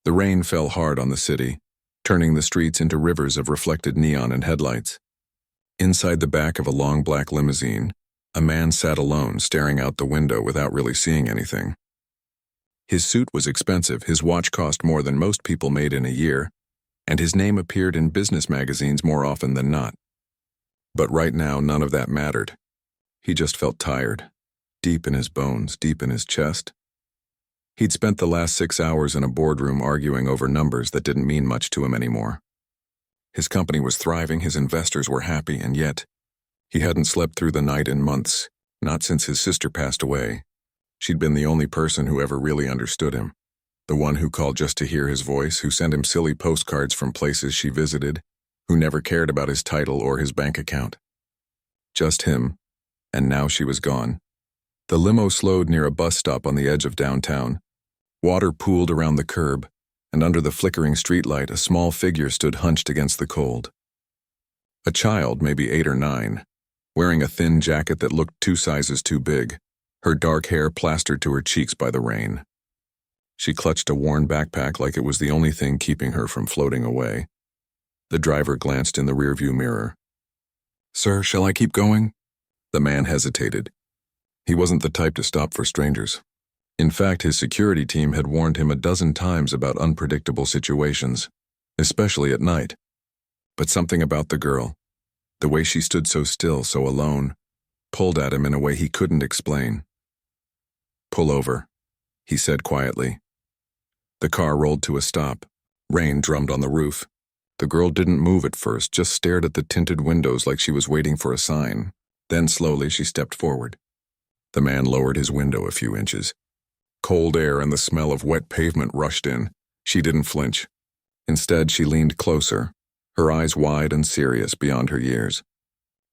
The rain fell hard on the city, turning the streets into rivers of reflected neon and headlights. Inside the back of a long black limousine, a man sat alone, staring out the window without really seeing anything. His suit was expensive, his watch cost more than most people made in a year, and his name appeared in business magazines more often than not. But right now, none of that mattered. He just felt tired, deep in his bones, deep in his chest. He'd spent the last 6 hours in a boardroom arguing over numbers that didn't mean much to him anymore. His company was thriving, his investors were happy, and yet, he hadn't slept through the night in months, not since his sister passed away. She'd been the only person who ever really understood him, the one who called just to hear his voice, who sent him silly postcards from places she visited, who never cared about his title or his bank account. Just him, and now she was gone. The limo slowed near a bus stop on the edge of downtown. Water pooled around the curb, and under the flickering streetlight, a small figure stood hunched against the cold. A child, maybe 8 or 9, wearing a thin jacket that looked 2 sizes too big, her dark hair plastered to her cheeks by the rain. She clutched a worn backpack like it was the only thing keeping her from floating away. The driver glanced in the rearview mirror. "Sir, shall I keep going?" The man hesitated. He wasn't the type to stop for strangers. In fact, his security team had warned him a dozen times about unpredictable situations, especially at night. But something about the girl, the way she stood so still, so alone, pulled at him in a way he couldn't explain. "Pull over," he said quietly. The car rolled to a stop. Rain drummed on the roof. The girl didn't move at first, just stared at the tinted windows like she was waiting for a sign. Then slowly she stepped forward. The man lowered his window a few inches. Cold air and the smell of wet pavement rushed in. She didn't flinch. Instead, she leaned closer, her eyes wide and serious beyond her years.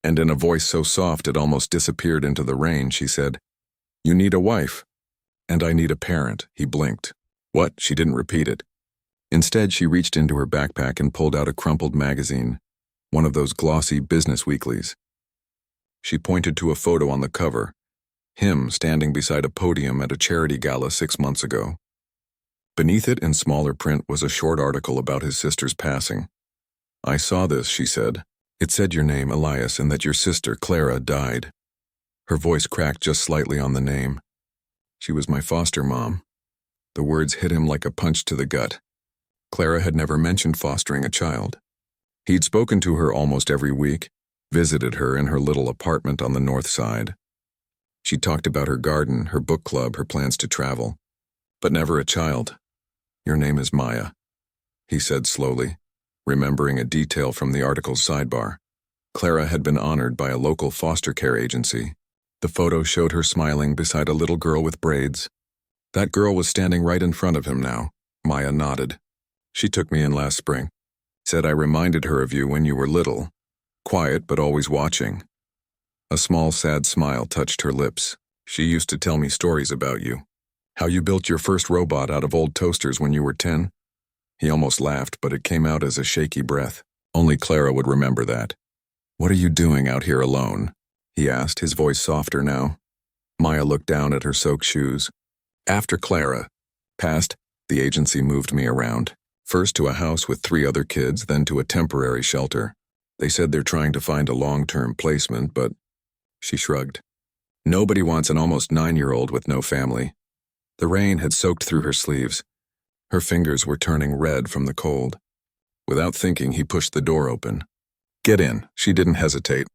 And in a voice so soft it almost disappeared into the rain, she said, "You need a wife." "And I need a parent," he blinked. "What?" She didn't repeat it. Instead, she reached into her backpack and pulled out a crumpled magazine, one of those glossy business weeklies. She pointed to a photo on the cover, him standing beside a podium at a charity gala 6 months ago. Beneath it, in smaller print, was a short article about his sister's passing. "I saw this," she said. "It said your name, Elias, and that your sister, Clara, died." Her voice cracked just slightly on the name. "She was my foster mom." The words hit him like a punch to the gut. Clara had never mentioned fostering a child. He'd spoken to her almost every week, visited her in her little apartment on the north side. She talked about her garden, her book club, her plans to travel, but never a child. "Your name is Maya," he said slowly, remembering a detail from the article's sidebar. Clara had been honored by a local foster care agency. The photo showed her smiling beside a little girl with braids. That girl was standing right in front of him now. Maya nodded. "She took me in last spring. Said I reminded her of you when you were little. Quiet, but always watching." A small, sad smile touched her lips. "She used to tell me stories about you. How you built your first robot out of old toasters when you were 10. He almost laughed, but it came out as a shaky breath. Only Clara would remember that. "What are you doing out here alone?" he asked, his voice softer now. Maya looked down at her soaked shoes. "After Clara passed, the agency moved me around. First to a house with 3 other kids, then to a temporary shelter. They said they're trying to find a long-term placement, but..." She shrugged. "Nobody wants an almost 9-year-old with no family." The rain had soaked through her sleeves. Her fingers were turning red from the cold. Without thinking, he pushed the door open. "Get in." She didn't hesitate.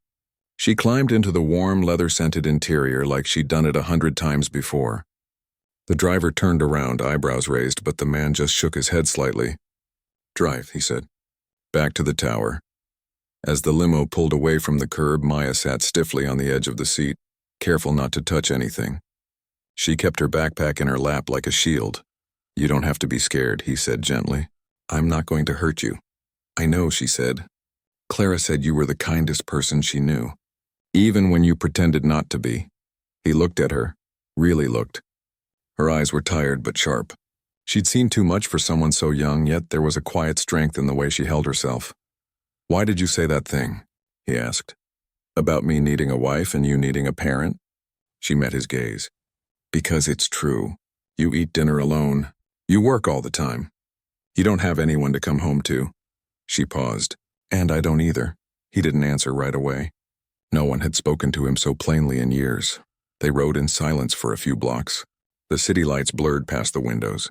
She climbed into the warm, leather-scented interior like she'd done it 100 times before. The driver turned around, eyebrows raised, but the man just shook his head slightly. "Drive," he said. Back to the tower. As the limo pulled away from the curb, Maya sat stiffly on the edge of the seat, careful not to touch anything. She kept her backpack in her lap like a shield. "You don't have to be scared," he said gently. "I'm not going to hurt you." "I know," she said. "Clara said you were the kindest person she knew, even when you pretended not to be." He looked at her, really looked. Her eyes were tired but sharp. She'd seen too much for someone so young, yet there was a quiet strength in the way she held herself. "Why did you say that thing?" he asked. "About me needing a wife and you needing a parent?" She met his gaze. "Because it's true. You eat dinner alone. You work all the time. You don't have anyone to come home to. She paused. And I don't either. He didn't answer right away. No one had spoken to him so plainly in years. They rode in silence for a few blocks. The city lights blurred past the windows.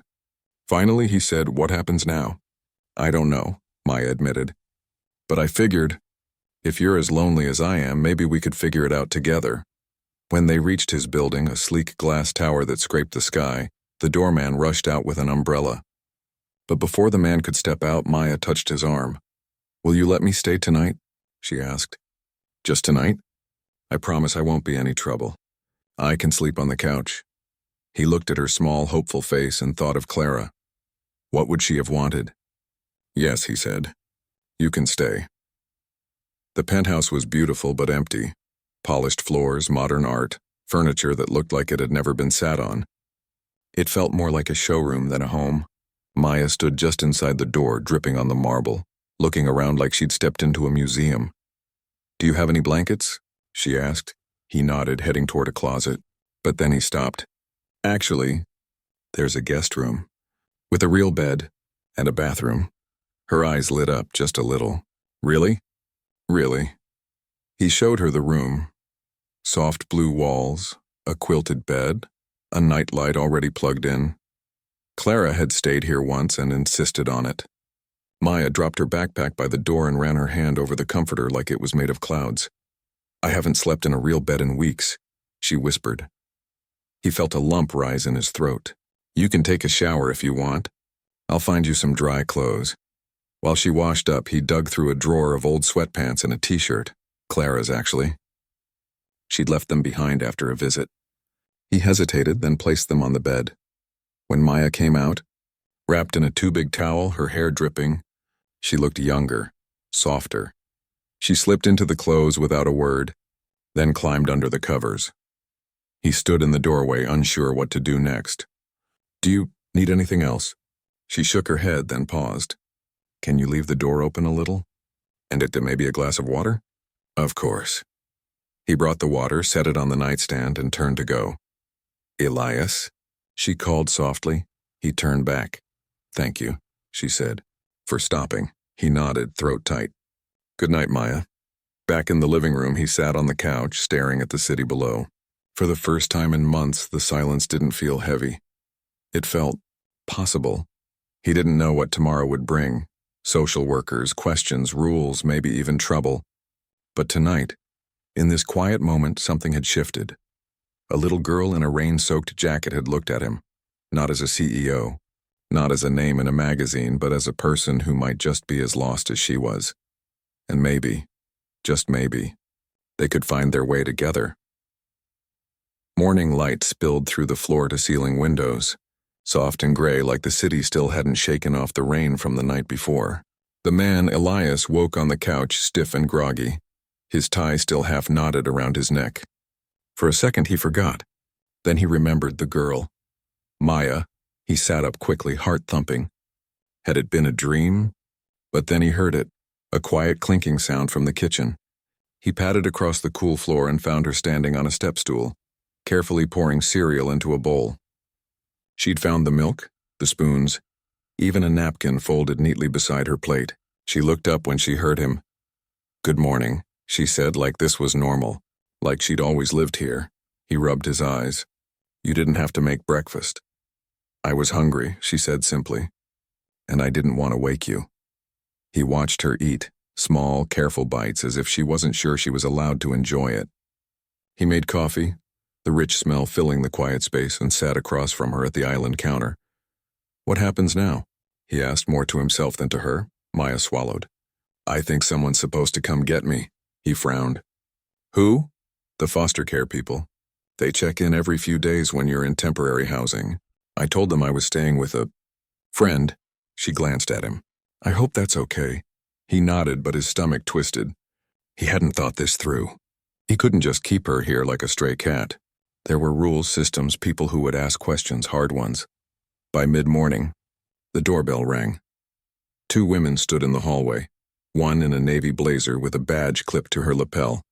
Finally, he said, "What happens now?" "I don't know," Maya admitted. "But I figured, if you're as lonely as I am, maybe we could figure it out together." When they reached his building, a sleek glass tower that scraped the sky, the doorman rushed out with an umbrella. But before the man could step out, Maya touched his arm. "Will you let me stay tonight?" she asked. "Just tonight? I promise I won't be any trouble. I can sleep on the couch." He looked at her small, hopeful face and thought of Clara. What would she have wanted? "Yes," he said. "You can stay." The penthouse was beautiful but empty. Polished floors, modern art, furniture that looked like it had never been sat on. It felt more like a showroom than a home. Maya stood just inside the door, dripping on the marble, looking around like she'd stepped into a museum. "Do you have any blankets?" she asked. He nodded, heading toward a closet. But then he stopped. "Actually, there's a guest room, with a real bed and a bathroom." Her eyes lit up just a little. "Really?" "Really." He showed her the room. Soft blue walls, a quilted bed, a nightlight already plugged in. Clara had stayed here once and insisted on it. Maya dropped her backpack by the door and ran her hand over the comforter like it was made of clouds. "I haven't slept in a real bed in weeks," she whispered. He felt a lump rise in his throat. "You can take a shower if you want. I'll find you some dry clothes." While she washed up, he dug through a drawer of old sweatpants and a t-shirt. Clara's, actually. She'd left them behind after a visit. He hesitated, then placed them on the bed. When Maya came out, wrapped in a too-big towel, her hair dripping, she looked younger, softer. She slipped into the clothes without a word, then climbed under the covers. He stood in the doorway, unsure what to do next. "Do you need anything else?" She shook her head, then paused. "Can you leave the door open a little? And maybe a glass of water?" "Of course." He brought the water, set it on the nightstand, and turned to go. "Elias?" she called softly. He turned back. "Thank you," she said, "for stopping." He nodded, throat tight. "Good night, Maya." Back in the living room, he sat on the couch, staring at the city below. For the first time in months, the silence didn't feel heavy. It felt possible. He didn't know what tomorrow would bring. Social workers, questions, rules, maybe even trouble. But tonight, in this quiet moment, something had shifted. A little girl in a rain-soaked jacket had looked at him, not as a CEO, not as a name in a magazine, but as a person who might just be as lost as she was. And maybe, just maybe, they could find their way together. Morning light spilled through the floor-to-ceiling windows, soft and gray like the city still hadn't shaken off the rain from the night before. The man, Elias, woke on the couch, stiff and groggy, his tie still half knotted around his neck. For a second he forgot. Then he remembered the girl. Maya. He sat up quickly, heart thumping. Had it been a dream? But then he heard it, a quiet clinking sound from the kitchen. He padded across the cool floor and found her standing on a step stool, carefully pouring cereal into a bowl. She'd found the milk, the spoons, even a napkin folded neatly beside her plate. She looked up when she heard him. "Good morning," she said, like this was normal, like she'd always lived here. He rubbed his eyes. "You didn't have to make breakfast." "I was hungry," she said simply, "and I didn't want to wake you." He watched her eat, small, careful bites as if she wasn't sure she was allowed to enjoy it. He made coffee, the rich smell filling the quiet space, and sat across from her at the island counter. "What happens now?" he asked, more to himself than to her. Maya swallowed. "I think someone's supposed to come get me." He frowned. "Who?" "The foster care people. They check in every few days when you're in temporary housing. I told them I was staying with a friend." She glanced at him. "I hope that's okay." He nodded, but his stomach twisted. He hadn't thought this through. He couldn't just keep her here like a stray cat. There were rules, systems, people who would ask questions, hard ones. By mid-morning, the doorbell rang. 2 women stood in the hallway, one in a navy blazer with a badge clipped to her lapel,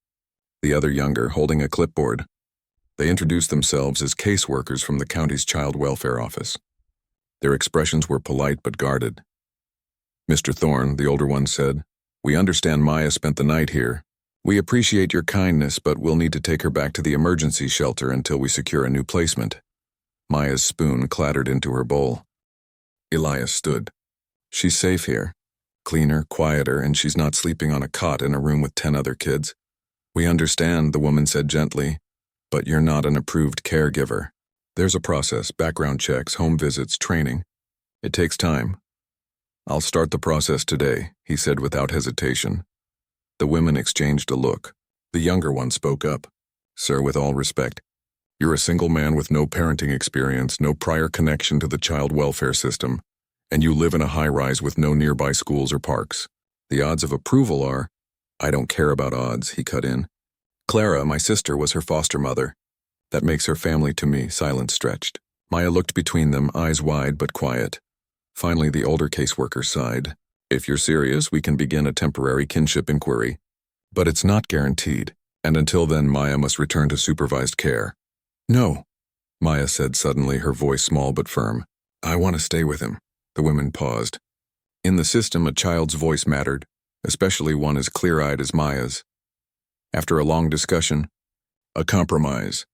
the other younger, holding a clipboard. They introduced themselves as caseworkers from the county's child welfare office. Their expressions were polite but guarded. Mr. Thorne, the older one said, "We understand Maya spent the night here. We appreciate your kindness, but we'll need to take her back to the emergency shelter until we secure a new placement." Maya's spoon clattered into her bowl. Elias stood. "She's safe here. Cleaner, quieter, and she's not sleeping on a cot in a room with 10 other kids." "We understand," the woman said gently, "but you're not an approved caregiver. There's a process, background checks, home visits, training. It takes time." "I'll start the process today," he said without hesitation. The women exchanged a look. The younger one spoke up. "Sir, with all respect, you're a single man with no parenting experience, no prior connection to the child welfare system, and you live in a high-rise with no nearby schools or parks. The odds of approval are—" "I don't care about odds," he cut in. "Clara, my sister, was her foster mother. That makes her family to me." Silence stretched. Maya looked between them, eyes wide but quiet. Finally, the older caseworker sighed. "If you're serious, we can begin a temporary kinship inquiry. But it's not guaranteed, and until then Maya must return to supervised care." "No," Maya said suddenly, her voice small but firm. "I want to stay with him." The women paused. In the system, a child's voice mattered, especially one as clear-eyed as Maya's. After a long discussion, a compromise.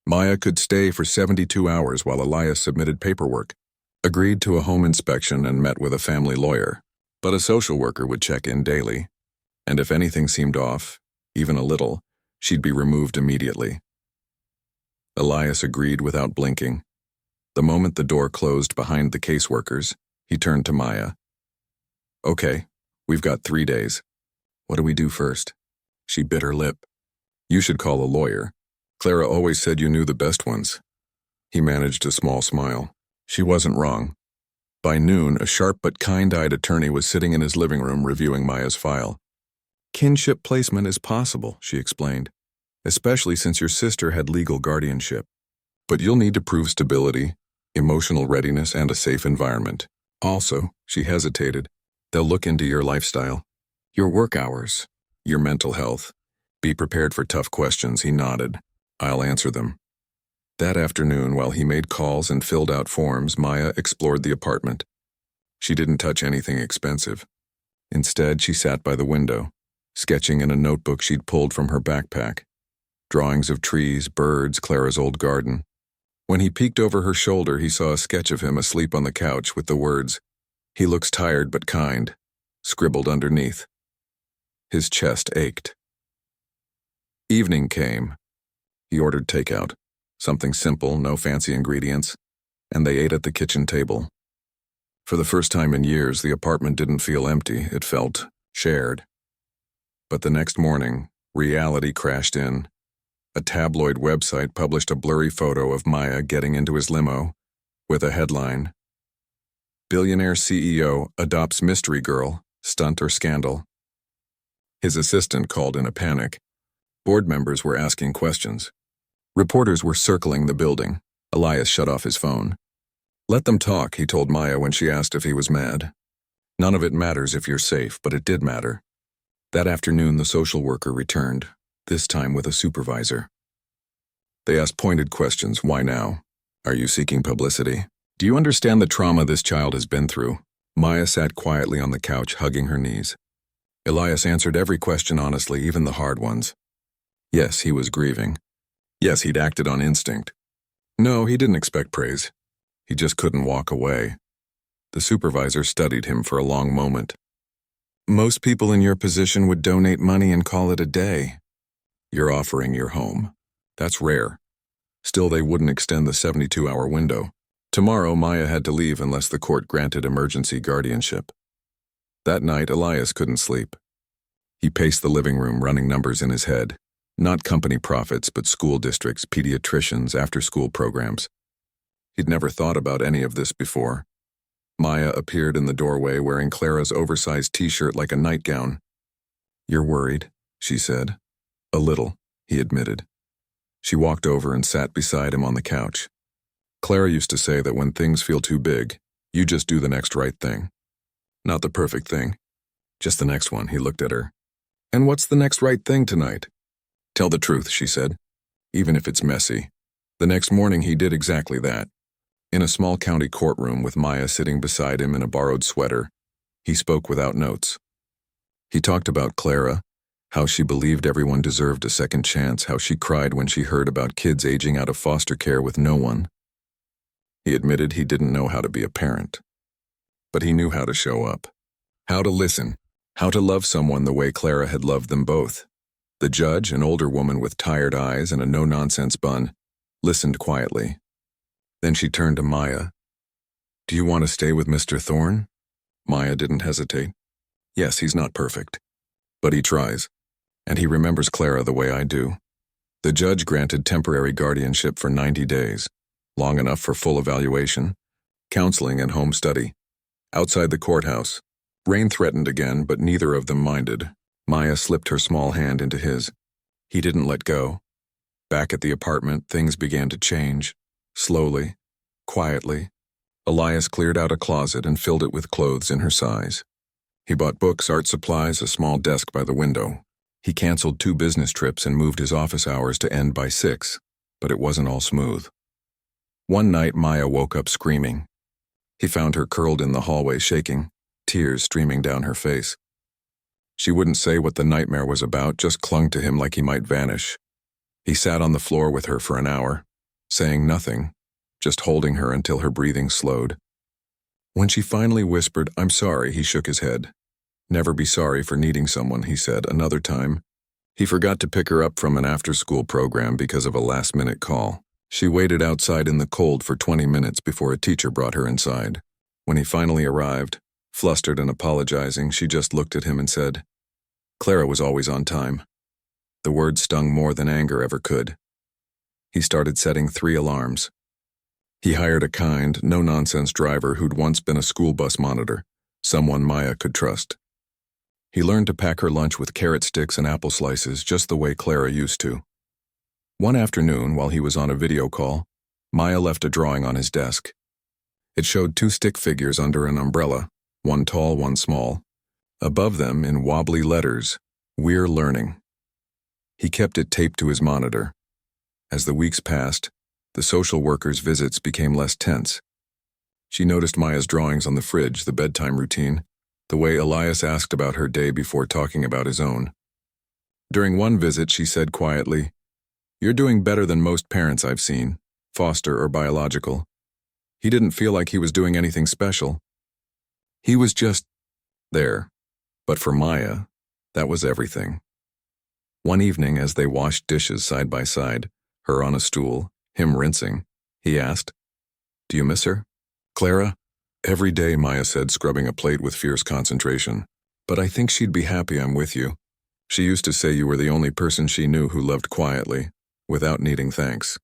Maya could stay for 72 hours while Elias submitted paperwork, agreed to a home inspection, and met with a family lawyer. But a social worker would check in daily, and if anything seemed off, even a little, she'd be removed immediately. Elias agreed without blinking. The moment the door closed behind the caseworkers, he turned to Maya. "Okay, we've got 3 days. What do we do first?" She bit her lip. "You should call a lawyer. Clara always said you knew the best ones." He managed a small smile. She wasn't wrong. By noon, a sharp but kind-eyed attorney was sitting in his living room reviewing Maya's file. "Kinship placement is possible," she explained, "especially since your sister had legal guardianship. But you'll need to prove stability, emotional readiness, and a safe environment. Also," she hesitated, "they'll look into your lifestyle, your work hours, your mental health. Be prepared for tough questions." He nodded. "I'll answer them." That afternoon, while he made calls and filled out forms, Maya explored the apartment. She didn't touch anything expensive. Instead, she sat by the window, sketching in a notebook she'd pulled from her backpack. Drawings of trees, birds, Clara's old garden. When he peeked over her shoulder, he saw a sketch of him asleep on the couch with the words, "He looks tired but kind," scribbled underneath. His chest ached. Evening came. He ordered takeout. Something simple, no fancy ingredients, and they ate at the kitchen table. For the first time in years, the apartment didn't feel empty, it felt shared. But the next morning, reality crashed in. A tabloid website published a blurry photo of Maya getting into his limo, with a headline, "Billionaire CEO adopts mystery girl, stunt or scandal." His assistant called in a panic. Board members were asking questions. Reporters were circling the building. Elias shut off his phone. "Let them talk," he told Maya when she asked if he was mad. "None of it matters if you're safe, but it did matter." That afternoon, the social worker returned, this time with a supervisor. They asked pointed questions. "Why now? Are you seeking publicity? Do you understand the trauma this child has been through?" Maya sat quietly on the couch, hugging her knees. Elias answered every question honestly, even the hard ones. Yes, he was grieving. Yes, he'd acted on instinct. No, he didn't expect praise. He just couldn't walk away. The supervisor studied him for a long moment. "Most people in your position would donate money and call it a day. You're offering your home. That's rare. Still, they wouldn't extend the 72-hour window. Tomorrow, Maya had to leave unless the court granted emergency guardianship. That night, Elias couldn't sleep. He paced the living room, running numbers in his head. Not company profits, but school districts, pediatricians, after-school programs. He'd never thought about any of this before. Maya appeared in the doorway wearing Clara's oversized t-shirt like a nightgown. "You're worried," she said. "A little," he admitted. She walked over and sat beside him on the couch. "Clara used to say that when things feel too big, you just do the next right thing. Not the perfect thing, just the next one." He looked at her. "And what's the next right thing tonight?" "Tell the truth," she said, "even if it's messy." The next morning he did exactly that. In a small county courtroom with Maya sitting beside him in a borrowed sweater, He spoke without notes. He talked about Clara, how she believed everyone deserved a second chance, how she cried when she heard about kids aging out of foster care with no one. He admitted he didn't know how to be a parent, but he knew how to show up, how to listen, how to love someone the way Clara had loved them both. The judge, an older woman with tired eyes and a no-nonsense bun, listened quietly. Then she turned to Maya. "Do you want to stay with Mr. Thorne?" Maya didn't hesitate. "Yes, he's not perfect, but he tries, and he remembers Clara the way I do." The judge granted temporary guardianship for 90 days, long enough for full evaluation, counseling, and home study. Outside the courthouse, rain threatened again, but neither of them minded. Maya slipped her small hand into his. He didn't let go. Back at the apartment, things began to change, slowly, quietly. Elias cleared out a closet and filled it with clothes in her size. He bought books, art supplies, a small desk by the window. He canceled 2 business trips and moved his office hours to end by 6, but it wasn't all smooth. One night, Maya woke up screaming. He found her curled in the hallway shaking, tears streaming down her face. She wouldn't say what the nightmare was about, just clung to him like he might vanish. He sat on the floor with her for an hour, saying nothing, just holding her until her breathing slowed. When she finally whispered, "I'm sorry," he shook his head. "Never be sorry for needing someone," he said another time. He forgot to pick her up from an after-school program because of a last-minute call. She waited outside in the cold for 20 minutes before a teacher brought her inside. When he finally arrived, flustered and apologizing, she just looked at him and said, "Clara was always on time." The words stung more than anger ever could. He started setting 3 alarms. He hired a kind, no-nonsense driver who'd once been a school bus monitor, someone Maya could trust. He learned to pack her lunch with carrot sticks and apple slices just the way Clara used to. One afternoon, while he was on a video call, Maya left a drawing on his desk. It showed 2 stick figures under an umbrella, one tall, one small. Above them, in wobbly letters, "We're learning." He kept it taped to his monitor. As the weeks passed, the social worker's visits became less tense. She noticed Maya's drawings on the fridge, the bedtime routine, the way Elias asked about her day before talking about his own. During one visit, she said quietly, "You're doing better than most parents I've seen, foster or biological." He didn't feel like he was doing anything special. He was just there. But for Maya, that was everything. One evening, as they washed dishes side by side, her on a stool, him rinsing, he asked, "Do you miss her?" "Clara?" "Every day," Maya said, scrubbing a plate with fierce concentration. "But I think she'd be happy I'm with you. She used to say you were the only person she knew who loved quietly, without needing thanks."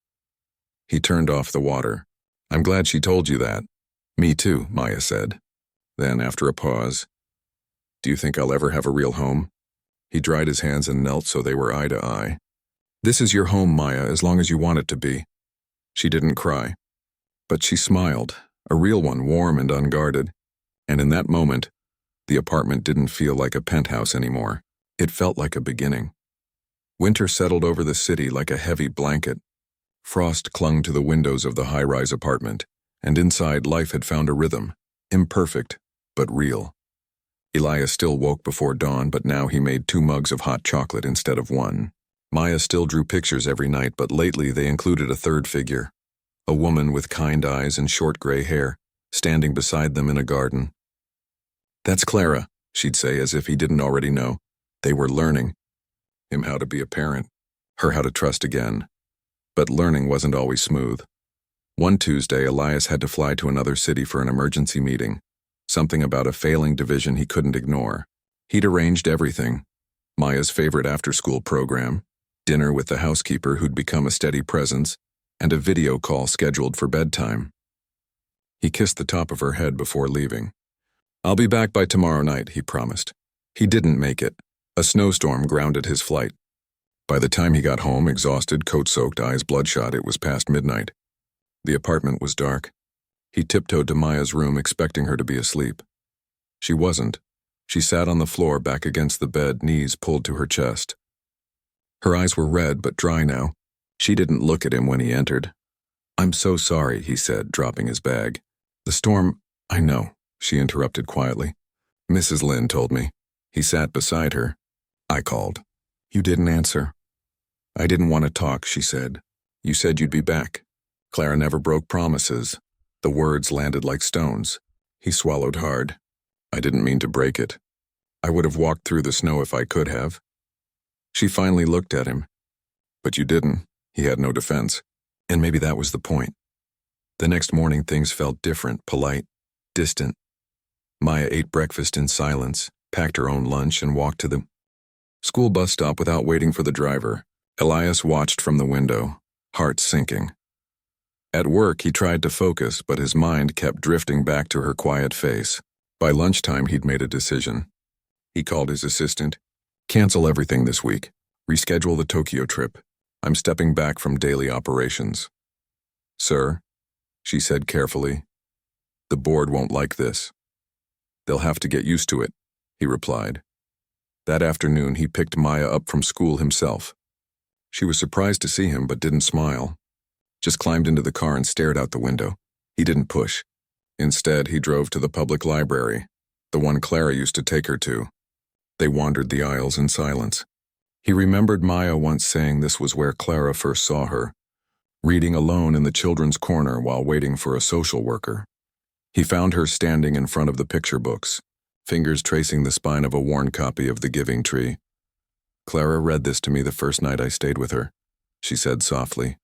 He turned off the water. "I'm glad she told you that." "Me too," Maya said. Then, after a pause, "Do you think I'll ever have a real home?" He dried his hands and knelt so they were eye to eye. "This is your home, Maya, as long as you want it to be." She didn't cry, but she smiled, a real one, warm and unguarded. And in that moment, the apartment didn't feel like a penthouse anymore. It felt like a beginning. Winter settled over the city like a heavy blanket. Frost clung to the windows of the high-rise apartment, and inside life had found a rhythm, imperfect, but real. Elias still woke before dawn, but now he made 2 mugs of hot chocolate instead of 1. Maya still drew pictures every night, but lately they included a 3rd figure, a woman with kind eyes and short gray hair, standing beside them in a garden. "That's Clara," she'd say, as if he didn't already know. They were learning. Him how to be a parent, her how to trust again. But learning wasn't always smooth. One Tuesday, Elias had to fly to another city for an emergency meeting. Something about a failing division he couldn't ignore. He'd arranged everything. Maya's favorite after-school program, dinner with the housekeeper who'd become a steady presence, and a video call scheduled for bedtime. He kissed the top of her head before leaving. "I'll be back by tomorrow night," he promised. He didn't make it. A snowstorm grounded his flight. By the time he got home, exhausted, coat-soaked, eyes bloodshot, it was past midnight. The apartment was dark. He tiptoed to Maya's room, expecting her to be asleep. She wasn't. She sat on the floor back against the bed, knees pulled to her chest. Her eyes were red but dry now. She didn't look at him when he entered. "I'm so sorry," he said, dropping his bag. "The storm—" "I know," she interrupted quietly. Mrs. Lynn told me. He sat beside her. I called. You didn't answer. I didn't want to talk, she said. You said you'd be back. Clara never broke promises. The words landed like stones. He swallowed hard. I didn't mean to break it. I would have walked through the snow if I could have. She finally looked at him. But you didn't. He had no defense. And maybe that was the point. The next morning things felt different, polite, distant. Maya ate breakfast in silence, packed her own lunch, and walked to the school bus stop without waiting for the driver. Elias watched from the window, heart sinking. At work, he tried to focus, but his mind kept drifting back to her quiet face. By lunchtime, he'd made a decision. He called his assistant. Cancel everything this week. Reschedule the Tokyo trip. I'm stepping back from daily operations. Sir, she said carefully, the board won't like this. They'll have to get used to it, he replied. That afternoon, he picked Maya up from school himself. She was surprised to see him but didn't smile. Just climbed into the car and stared out the window. He didn't push. Instead, he drove to the public library, the one Clara used to take her to. They wandered the aisles in silence. He remembered Maya once saying this was where Clara first saw her, reading alone in the children's corner while waiting for a social worker. He found her standing in front of the picture books, fingers tracing the spine of a worn copy of The Giving Tree. Clara read this to me the first night I stayed with her, she said softly.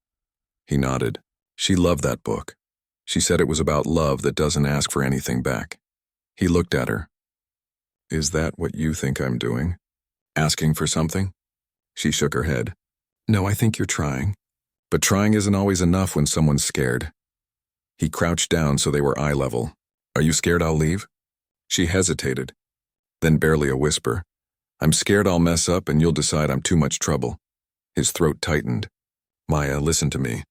He nodded. She loved that book. She said it was about love that doesn't ask for anything back. He looked at her. Is that what you think I'm doing? Asking for something? She shook her head. No, I think you're trying. But trying isn't always enough when someone's scared. He crouched down so they were eye level. Are you scared I'll leave? She hesitated. Then barely a whisper. I'm scared I'll mess up and you'll decide I'm too much trouble. His throat tightened. Maya, listen to me.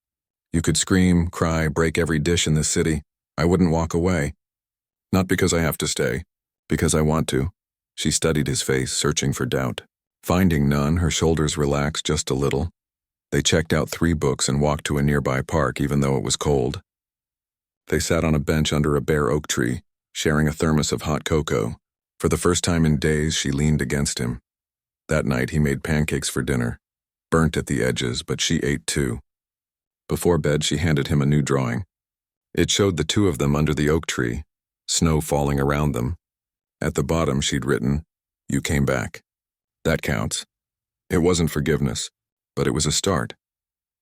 You could scream, cry, break every dish in this city. I wouldn't walk away. Not because I have to stay. Because I want to. She studied his face, searching for doubt. Finding none, her shoulders relaxed just a little. They checked out 3 books and walked to a nearby park even though it was cold. They sat on a bench under a bare oak tree, sharing a thermos of hot cocoa. For the first time in days, she leaned against him. That night, he made pancakes for dinner, burnt at the edges, but she ate too. Before bed, she handed him a new drawing. It showed the 2 of them under the oak tree, snow falling around them. At the bottom, she'd written, "You came back." That counts. It wasn't forgiveness, but it was a start.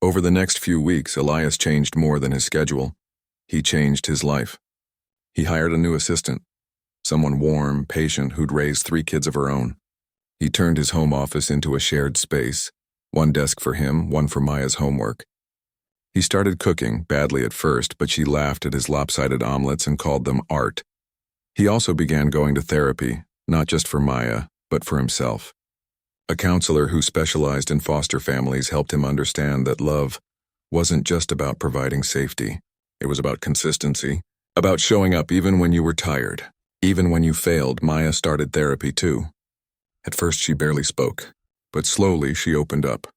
Over the next few weeks, Elias changed more than his schedule. He changed his life. He hired a new assistant, someone warm, patient, who'd raised 3 kids of her own. He turned his home office into a shared space, one desk for him, one for Maya's homework. He started cooking, badly at first, but she laughed at his lopsided omelets and called them art. He also began going to therapy, not just for Maya, but for himself. A counselor who specialized in foster families helped him understand that love wasn't just about providing safety. It was about consistency, about showing up even when you were tired. Even when you failed, Maya started therapy too. At first she barely spoke, but slowly she opened up.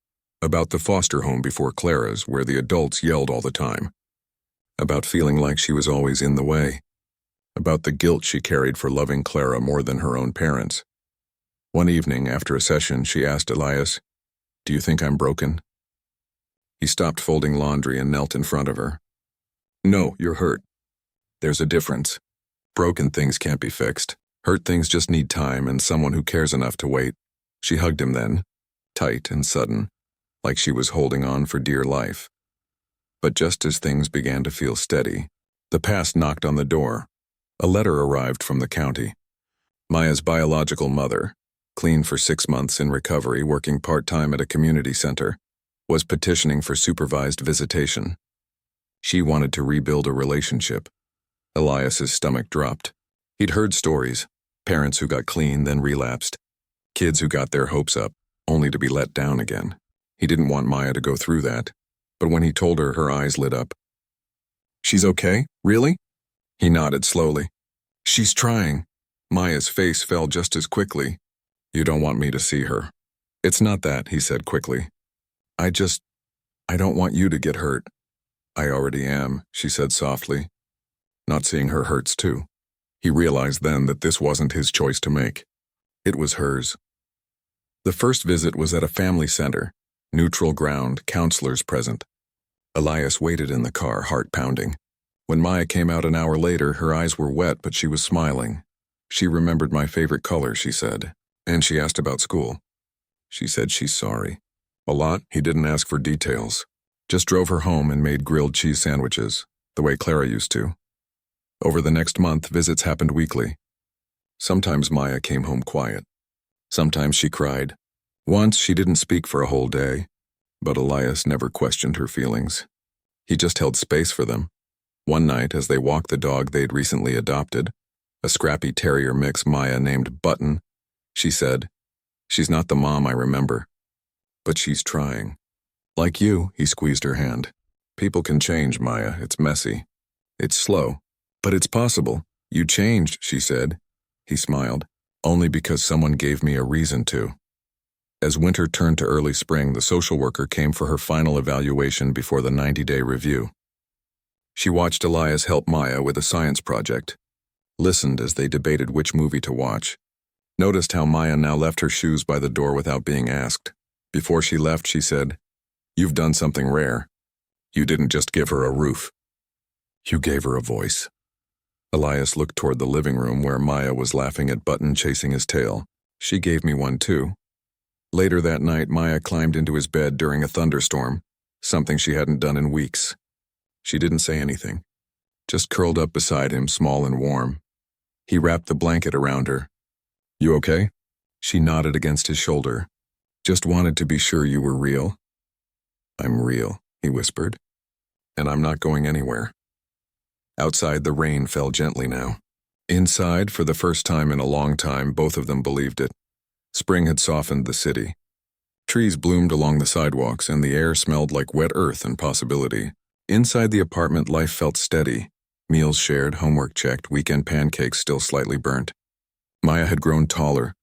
About the foster home before Clara's, where the adults yelled all the time. About feeling like she was always in the way. About the guilt she carried for loving Clara more than her own parents. One evening, after a session, she asked Elias, "Do you think I'm broken?" He stopped folding laundry and knelt in front of her. "No, you're hurt. There's a difference. Broken things can't be fixed. Hurt things just need time and someone who cares enough to wait." She hugged him then, tight and sudden, like she was holding on for dear life. But just as things began to feel steady, the past knocked on the door. A letter arrived from the county. Maya's biological mother, clean for 6 months in recovery, working part-time at a community center, was petitioning for supervised visitation. She wanted to rebuild a relationship. Elias's stomach dropped. He'd heard stories, parents who got clean then relapsed, kids who got their hopes up, only to be let down again. He didn't want Maya to go through that, but when he told her, her eyes lit up. "She's okay? Really?" He nodded slowly. "She's trying." Maya's face fell just as quickly. "You don't want me to see her." "It's not that," he said quickly. I don't want you to get hurt." "I already am," she said softly. Not seeing her hurts too. He realized then that this wasn't his choice to make. It was hers. The first visit was at a family center, neutral ground, counselors present. Elias waited in the car, heart pounding. When Maya came out an hour later, her eyes were wet, but she was smiling. She remembered my favorite color, she said, and she asked about school. She said she's sorry. A lot, he didn't ask for details. Just drove her home and made grilled cheese sandwiches, the way Clara used to. Over the next month, visits happened weekly. Sometimes Maya came home quiet. Sometimes she cried. Once she didn't speak for a whole day, but Elias never questioned her feelings. He just held space for them. One night, as they walked the dog they'd recently adopted, a scrappy terrier mix Maya named Button, she said, "She's not the mom I remember, but she's trying." Like you, he squeezed her hand. People can change, Maya. It's messy. It's slow, but it's possible. You changed, she said. He smiled. Only because someone gave me a reason to. As winter turned to early spring, the social worker came for her final evaluation before the 90-day review. She watched Elias help Maya with a science project, listened as they debated which movie to watch, noticed how Maya now left her shoes by the door without being asked. Before she left, she said, "You've done something rare. You didn't just give her a roof. You gave her a voice." Elias looked toward the living room where Maya was laughing at Button chasing his tail. "She gave me one too." Later that night, Maya climbed into his bed during a thunderstorm, something she hadn't done in weeks. She didn't say anything, just curled up beside him, small and warm. He wrapped the blanket around her. "You okay?" She nodded against his shoulder. "Just wanted to be sure you were real." "I'm real," he whispered, "and I'm not going anywhere." Outside, the rain fell gently now. Inside, for the first time in a long time, both of them believed it. Spring had softened the city. Trees bloomed along the sidewalks, and the air smelled like wet earth and possibility. Inside the apartment, life felt steady. Meals shared, homework checked, weekend pancakes still slightly burnt. Maya had grown taller,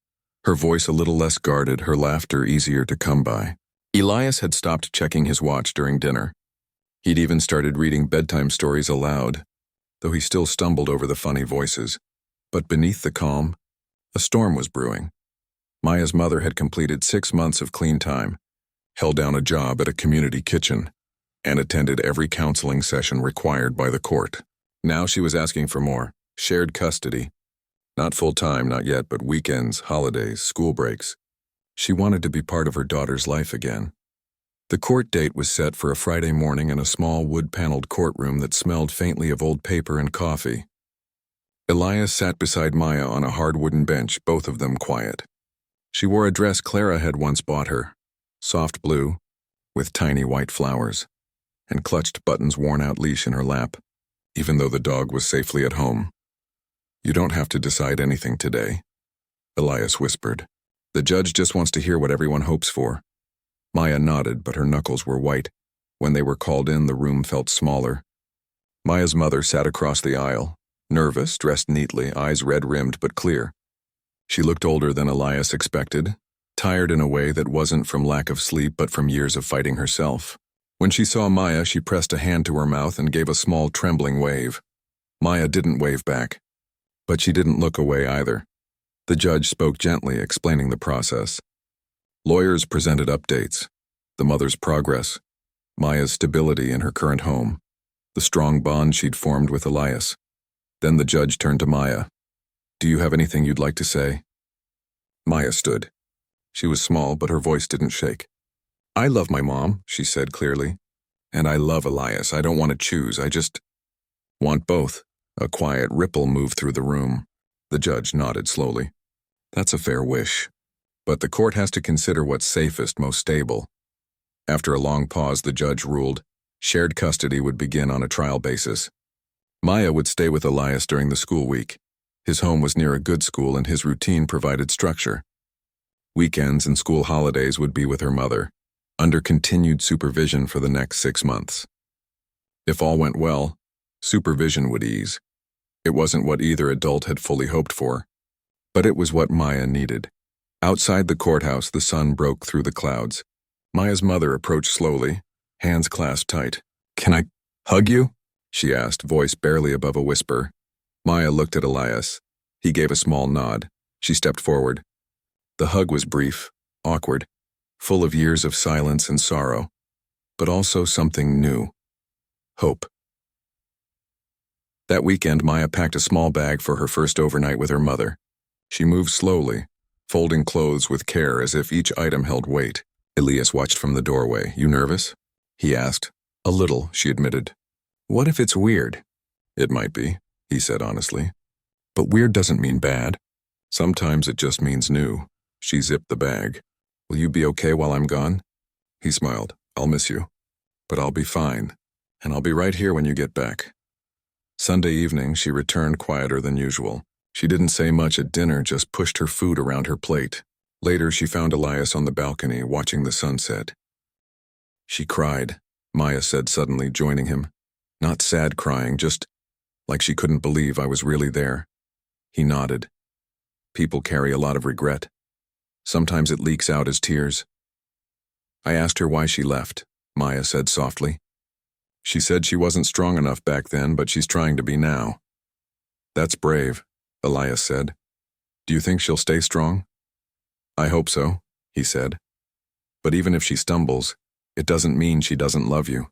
her voice a little less guarded, her laughter easier to come by. Elias had stopped checking his watch during dinner. He'd even started reading bedtime stories aloud, though he still stumbled over the funny voices. But beneath the calm, a storm was brewing. Maya's mother had completed 6 months of clean time, held down a job at a community kitchen, and attended every counseling session required by the court. Now she was asking for more, shared custody. Not full-time, not yet, but weekends, holidays, school breaks. She wanted to be part of her daughter's life again. The court date was set for a Friday morning in a small wood-paneled courtroom that smelled faintly of old paper and coffee. Elias sat beside Maya on a hard wooden bench, both of them quiet. She wore a dress Clara had once bought her, soft blue, with tiny white flowers, and clutched Button's worn-out leash in her lap, even though the dog was safely at home. "You don't have to decide anything today," Elias whispered. "The judge just wants to hear what everyone hopes for." Maya nodded, but her knuckles were white. When they were called in, the room felt smaller. Maya's mother sat across the aisle, nervous, dressed neatly, eyes red-rimmed but clear. She looked older than Elias expected, tired in a way that wasn't from lack of sleep but from years of fighting herself. When she saw Maya, she pressed a hand to her mouth and gave a small trembling wave. Maya didn't wave back, but she didn't look away either. The judge spoke gently, explaining the process. Lawyers presented updates, the mother's progress, Maya's stability in her current home, the strong bond she'd formed with Elias. Then the judge turned to Maya. "Do you have anything you'd like to say?" Maya stood. She was small, but her voice didn't shake. "I love my mom," she said clearly. "And I love Elias. I don't want to choose. I just want both." A quiet ripple moved through the room. The judge nodded slowly. "That's a fair wish. But the court has to consider what's safest, most stable." After a long pause, the judge ruled shared custody would begin on a trial basis. Maya would stay with Elias during the school week. His home was near a good school and his routine provided structure. Weekends and school holidays would be with her mother, under continued supervision for the next 6 months. If all went well, supervision would ease. It wasn't what either adult had fully hoped for, but it was what Maya needed. Outside the courthouse, the sun broke through the clouds. Maya's mother approached slowly, hands clasped tight. "Can I hug you?" she asked, voice barely above a whisper. Maya looked at Elias. He gave a small nod. She stepped forward. The hug was brief, awkward, full of years of silence and sorrow, but also something new. Hope. That weekend, Maya packed a small bag for her first overnight with her mother. She moved slowly, folding clothes with care as if each item held weight. Elias watched from the doorway. "You nervous?" he asked. "A little," she admitted. "What if it's weird?" "It might be," he said honestly. "But weird doesn't mean bad. Sometimes it just means new." She zipped the bag. "Will you be okay while I'm gone?" He smiled. "I'll miss you. But I'll be fine, and I'll be right here when you get back." Sunday evening, she returned quieter than usual. She didn't say much at dinner, just pushed her food around her plate. Later, she found Elias on the balcony, watching the sunset. "She cried," Maya said suddenly, joining him. "Not sad crying, just like she couldn't believe I was really there." He nodded. "People carry a lot of regret. Sometimes it leaks out as tears." "I asked her why she left," Maya said softly. "She said she wasn't strong enough back then, but she's trying to be now." "That's brave," Elias said. "Do you think she'll stay strong?" "I hope so," he said. "But even if she stumbles, it doesn't mean she doesn't love you.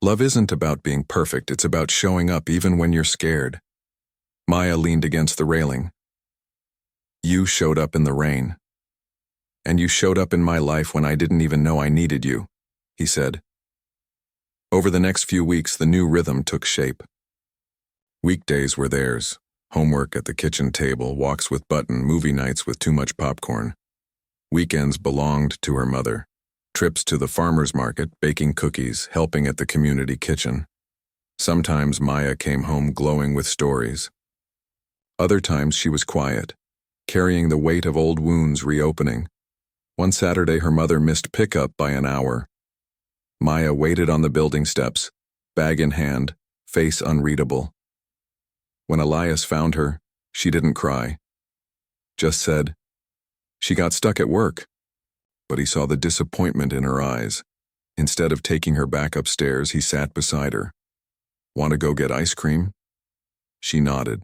Love isn't about being perfect, it's about showing up even when you're scared." Maya leaned against the railing. "You showed up in the rain. And you showed up in my life when I didn't even know I needed you," he said. Over the next few weeks, the new rhythm took shape. Weekdays were theirs. Homework at the kitchen table, walks with Button, movie nights with too much popcorn. Weekends belonged to her mother. Trips to the farmer's market, baking cookies, helping at the community kitchen. Sometimes Maya came home glowing with stories. Other times she was quiet, carrying the weight of old wounds reopening. One Saturday, her mother missed pickup by an hour. Maya waited on the building steps, bag in hand, face unreadable. When Elias found her, she didn't cry. Just said, "She got stuck at work." But he saw the disappointment in her eyes. Instead of taking her back upstairs, he sat beside her. "Want to go get ice cream?" She nodded.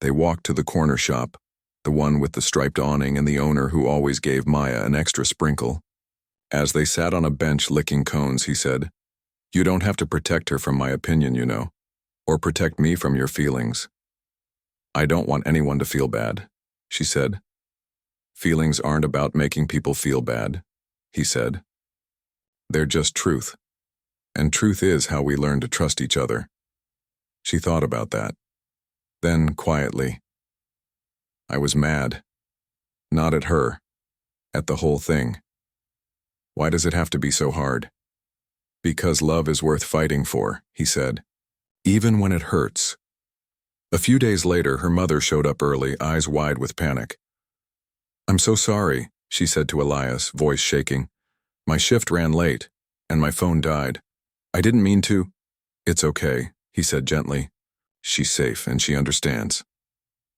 They walked to the corner shop, the one with the striped awning and the owner who always gave Maya an extra sprinkle. As they sat on a bench licking cones, he said, "You don't have to protect her from my opinion, you know, or protect me from your feelings." "I don't want anyone to feel bad," she said. "Feelings aren't about making people feel bad," he said. "They're just truth. And truth is how we learn to trust each other." She thought about that. Then, quietly, "I was mad. Not at her. At the whole thing. Why does it have to be so hard?" "Because love is worth fighting for," he said. "Even when it hurts." A few days later, her mother showed up early, eyes wide with panic. "I'm so sorry," she said to Elias, voice shaking. "My shift ran late, and my phone died. I didn't mean to." "It's okay," he said gently. "She's safe, and she understands."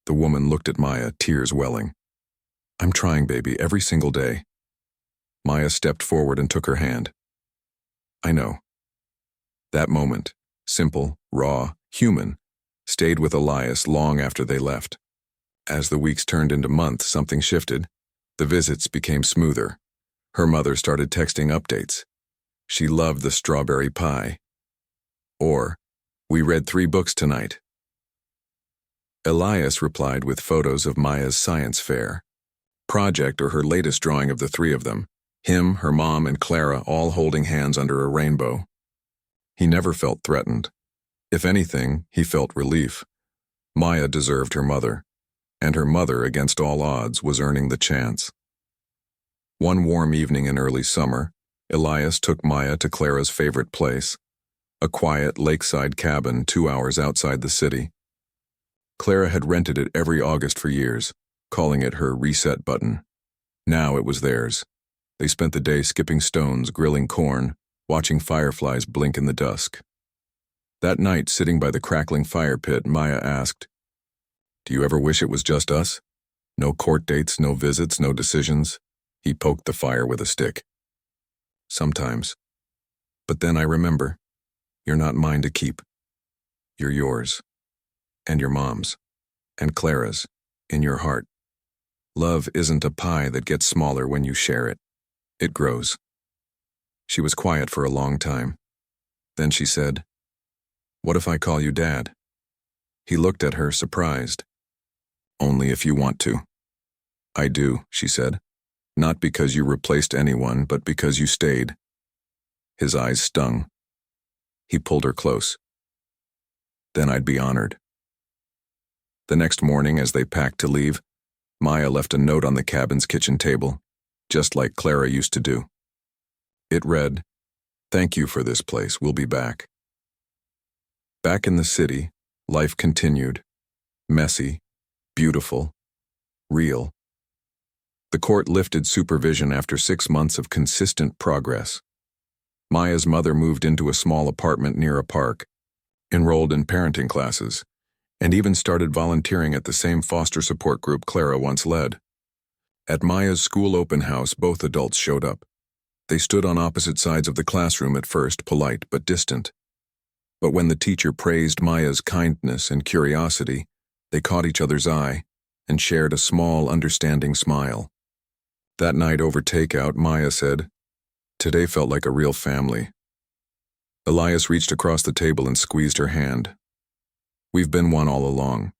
The woman looked at Maya, tears welling. "I'm trying, baby, every single day." Maya stepped forward and took her hand. "I know." That moment, simple, raw, human, stayed with Elias long after they left. As the weeks turned into months, something shifted. The visits became smoother. Her mother started texting updates. She loved the strawberry pie. Or, "We read 3 books tonight." Elias replied with photos of Maya's science fair project or her latest drawing of the 3 of them, him, her mom, and Clara all holding hands under a rainbow. He never felt threatened. If anything, he felt relief. Maya deserved her mother, and her mother, against all odds, was earning the chance. One warm evening in early summer, Elias took Maya to Clara's favorite place, a quiet lakeside cabin 2 hours outside the city. Clara had rented it every August for years, calling it her reset button. Now it was theirs. They spent the day skipping stones, grilling corn, watching fireflies blink in the dusk. That night, sitting by the crackling fire pit, Maya asked, "Do you ever wish it was just us? No court dates, no visits, no decisions?" He poked the fire with a stick. "Sometimes. But then I remember, you're not mine to keep. You're yours. and your mom's, and Clara's, in your heart. Love isn't a pie that gets smaller when you share it. It grows. She was quiet for a long time. Then she said, "What if I call you Dad?" He looked at her, surprised. "Only if you want to." "I do," she said. "Not because you replaced anyone, but because you stayed." His eyes stung. He pulled her close. "Then I'd be honored." The next morning, as they packed to leave, Maya left a note on the cabin's kitchen table, just like Clara used to do. It read, "Thank you for this place, we'll be back." Back in the city, life continued. Messy, beautiful, real. The court lifted supervision after 6 months of consistent progress. Maya's mother moved into a small apartment near a park, enrolled in parenting classes, and even started volunteering at the same foster support group Clara once led. At Maya's school open house, both adults showed up. They stood on opposite sides of the classroom at first, polite but distant. But when the teacher praised Maya's kindness and curiosity, they caught each other's eye and shared a small, understanding smile. That night over takeout, Maya said, "Today felt like a real family." Elias reached across the table and squeezed her hand. "We've been one all along.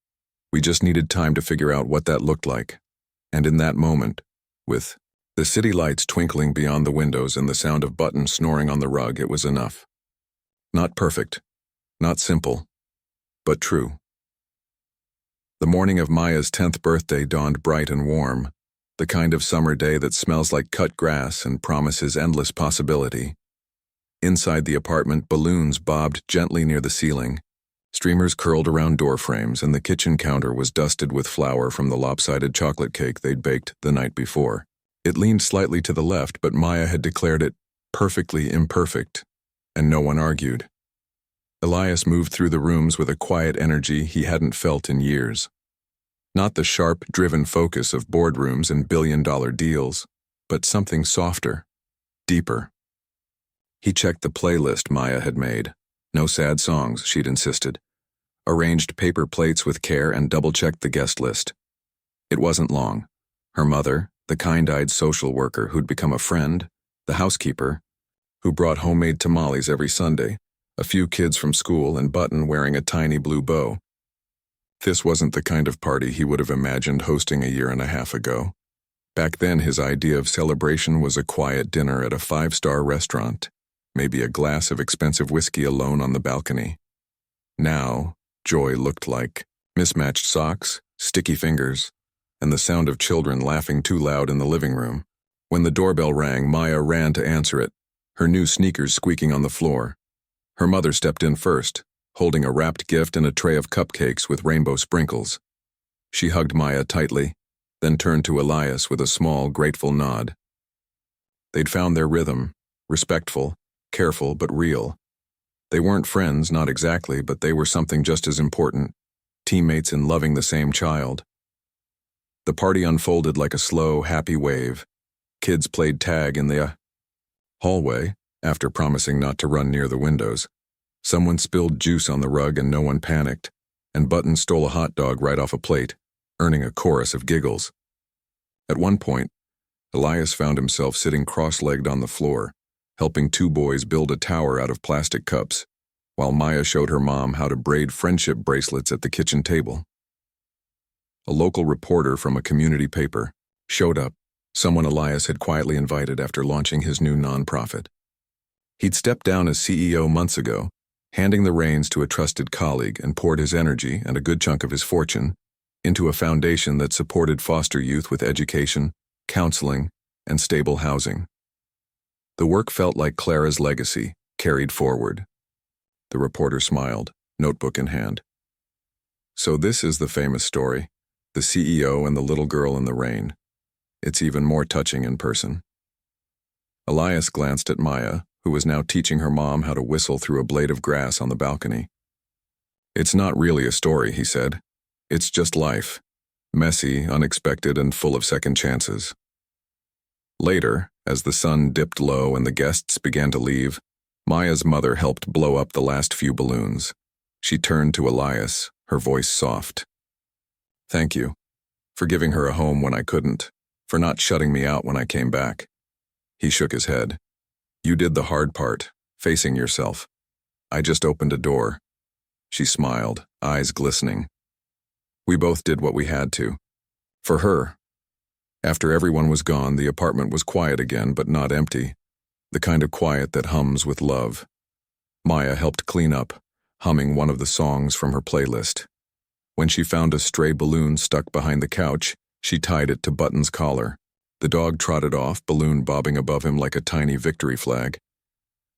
We just needed time to figure out what that looked like." And in that moment, with the city lights twinkling beyond the windows and the sound of buttons snoring on the rug, it was enough. Not perfect, not simple, but true. The morning of Maya's 10th birthday dawned bright and warm, the kind of summer day that smells like cut grass and promises endless possibility. Inside the apartment, balloons bobbed gently near the ceiling. Streamers curled around door frames, and the kitchen counter was dusted with flour from the lopsided chocolate cake they'd baked the night before. It leaned slightly to the left, but Maya had declared it perfectly imperfect, and no one argued. Elias moved through the rooms with a quiet energy he hadn't felt in years. Not the sharp, driven focus of boardrooms and billion-dollar deals, but something softer, deeper. He checked the playlist Maya had made. No sad songs, she'd insisted. Arranged paper plates with care and double-checked the guest list. It wasn't long. Her mother, the kind-eyed social worker who'd become a friend, the housekeeper, who brought homemade tamales every Sunday, a few kids from school, and Button wearing a tiny blue bow. This wasn't the kind of party he would have imagined hosting a year and a half ago. Back then, his idea of celebration was a quiet dinner at a 5-star restaurant, maybe a glass of expensive whiskey alone on the balcony. Now, joy looked like mismatched socks, sticky fingers, and the sound of children laughing too loud in the living room. When the doorbell rang, Maya ran to answer it, her new sneakers squeaking on the floor. Her mother stepped in first, holding a wrapped gift and a tray of cupcakes with rainbow sprinkles. She hugged Maya tightly, then turned to Elias with a small, grateful nod. They'd found their rhythm, respectful, careful, but real. They weren't friends, not exactly, but they were something just as important, teammates in loving the same child. The party unfolded like a slow, happy wave. Kids played tag in the hallway, after promising not to run near the windows. Someone spilled juice on the rug and no one panicked, and Button stole a hot dog right off a plate, earning a chorus of giggles. At one point, Elias found himself sitting cross-legged on the floor, helping 2 boys build a tower out of plastic cups, while Maya showed her mom how to braid friendship bracelets at the kitchen table. A local reporter from a community paper showed up, someone Elias had quietly invited after launching his new nonprofit. He'd stepped down as CEO months ago, handing the reins to a trusted colleague, and poured his energy and a good chunk of his fortune into a foundation that supported foster youth with education, counseling, and stable housing. The work felt like Clara's legacy, carried forward. The reporter smiled, notebook in hand. "So this is the famous story, the CEO and the little girl in the rain. It's even more touching in person." Elias glanced at Maya, who was now teaching her mom how to whistle through a blade of grass on the balcony. "It's not really a story," he said. "It's just life. Messy, unexpected, and full of second chances." Later, as the sun dipped low and the guests began to leave, Maya's mother helped blow up the last few balloons. She turned to Elias, her voice soft. Thank you. For giving her a home when I couldn't. For not shutting me out when I came back. He shook his head. You did the hard part, facing yourself. I just opened a door. She smiled, eyes glistening. We both did what we had to. For her. After everyone was gone, the apartment was quiet again, but not empty. The kind of quiet that hums with love. Maya helped clean up, humming one of the songs from her playlist. When she found a stray balloon stuck behind the couch, she tied it to Button's collar. The dog trotted off, balloon bobbing above him like a tiny victory flag.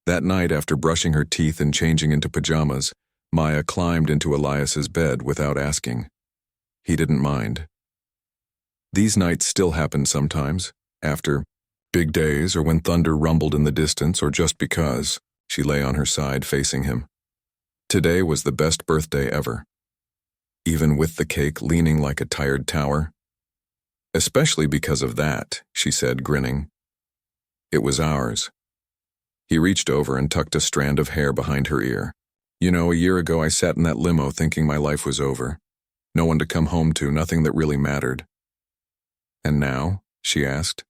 That night, after brushing her teeth and changing into pajamas, Maya climbed into Elias's bed without asking. He didn't mind. These nights still happened sometimes, after big days or when thunder rumbled in the distance or just because. She lay on her side facing him. Today was the best birthday ever. Even with the cake leaning like a tired tower. Especially because of that, she said, grinning. It was ours. He reached over and tucked a strand of hair behind her ear. You know, a year ago I sat in that limo thinking my life was over. No one to come home to, nothing that really mattered. And now? She asked.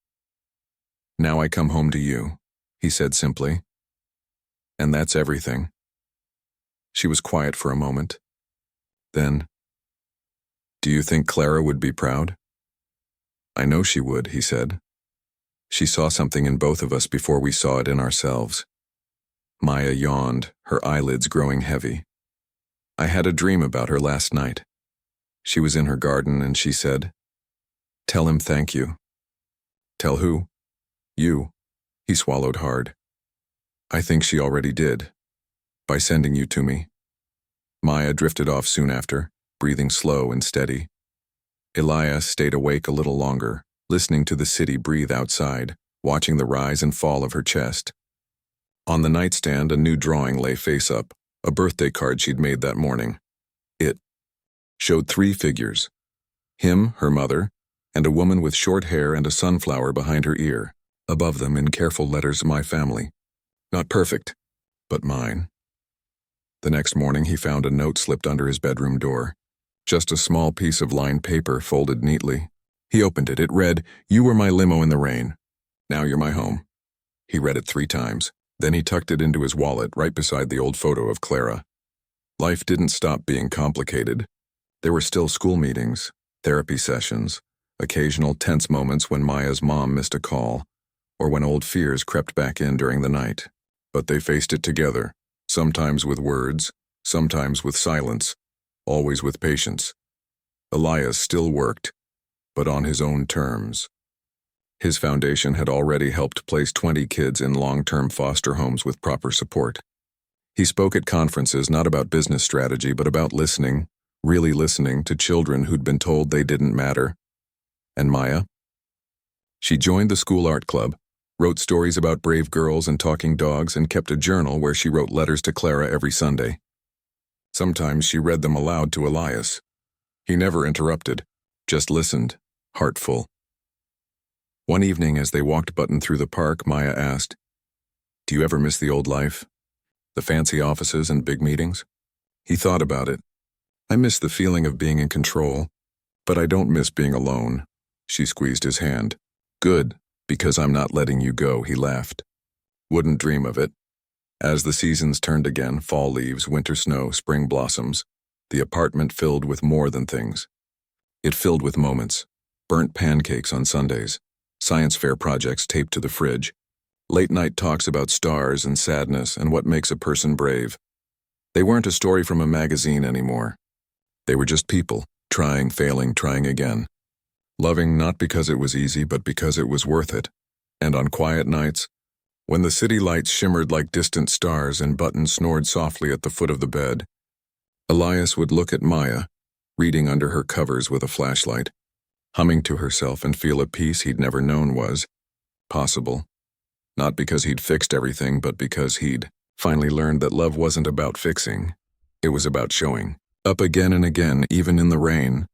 Now I come home to you, he said simply. And that's everything. She was quiet for a moment. Then, do you think Clara would be proud? I know she would, he said. She saw something in both of us before we saw it in ourselves. Maya yawned, her eyelids growing heavy. I had a dream about her last night. She was in her garden and she said, Tell him thank you. Tell who? You. He swallowed hard. I think she already did. By sending you to me. Maya drifted off soon after, breathing slow and steady. Elias stayed awake a little longer, listening to the city breathe outside, watching the rise and fall of her chest. On the nightstand, a new drawing lay face up, a birthday card she'd made that morning. It showed 3 figures. Him, her mother, and a woman with short hair and a sunflower behind her ear. Above them, in careful letters, my family. Not perfect, but mine. The next morning, he found a note slipped under his bedroom door. Just a small piece of lined paper folded neatly. He opened it. It read, You were my limo in the rain. Now you're my home. He read it 3 times. Then he tucked it into his wallet right beside the old photo of Clara. Life didn't stop being complicated. There were still school meetings, therapy sessions, occasional tense moments when Maya's mom missed a call, or when old fears crept back in during the night. But they faced it together, sometimes with words, sometimes with silence, always with patience. Elias still worked, but on his own terms. His foundation had already helped place 20 kids in long-term foster homes with proper support. He spoke at conferences not about business strategy, but about listening, really listening to children who'd been told they didn't matter. And Maya? She joined the school art club, wrote stories about brave girls and talking dogs, and kept a journal where she wrote letters to Clara every Sunday. Sometimes she read them aloud to Elias. He never interrupted, just listened, heartful. One evening as they walked Button through the park, Maya asked, Do you ever miss the old life? The fancy offices and big meetings? He thought about it. I miss the feeling of being in control, but I don't miss being alone. She squeezed his hand. Good, because I'm not letting you go, he laughed. Wouldn't dream of it. As the seasons turned again, fall leaves, winter snow, spring blossoms, the apartment filled with more than things. It filled with moments, burnt pancakes on Sundays, science fair projects taped to the fridge, late-night talks about stars and sadness and what makes a person brave. They weren't a story from a magazine anymore. They were just people, trying, failing, trying again. Loving not because it was easy, but because it was worth it. And on quiet nights, when the city lights shimmered like distant stars and Button snored softly at the foot of the bed, Elias would look at Maya, reading under her covers with a flashlight, humming to herself and feel a peace he'd never known was possible. Not because he'd fixed everything, but because he'd finally learned that love wasn't about fixing. It was about showing up again and again, even in the rain,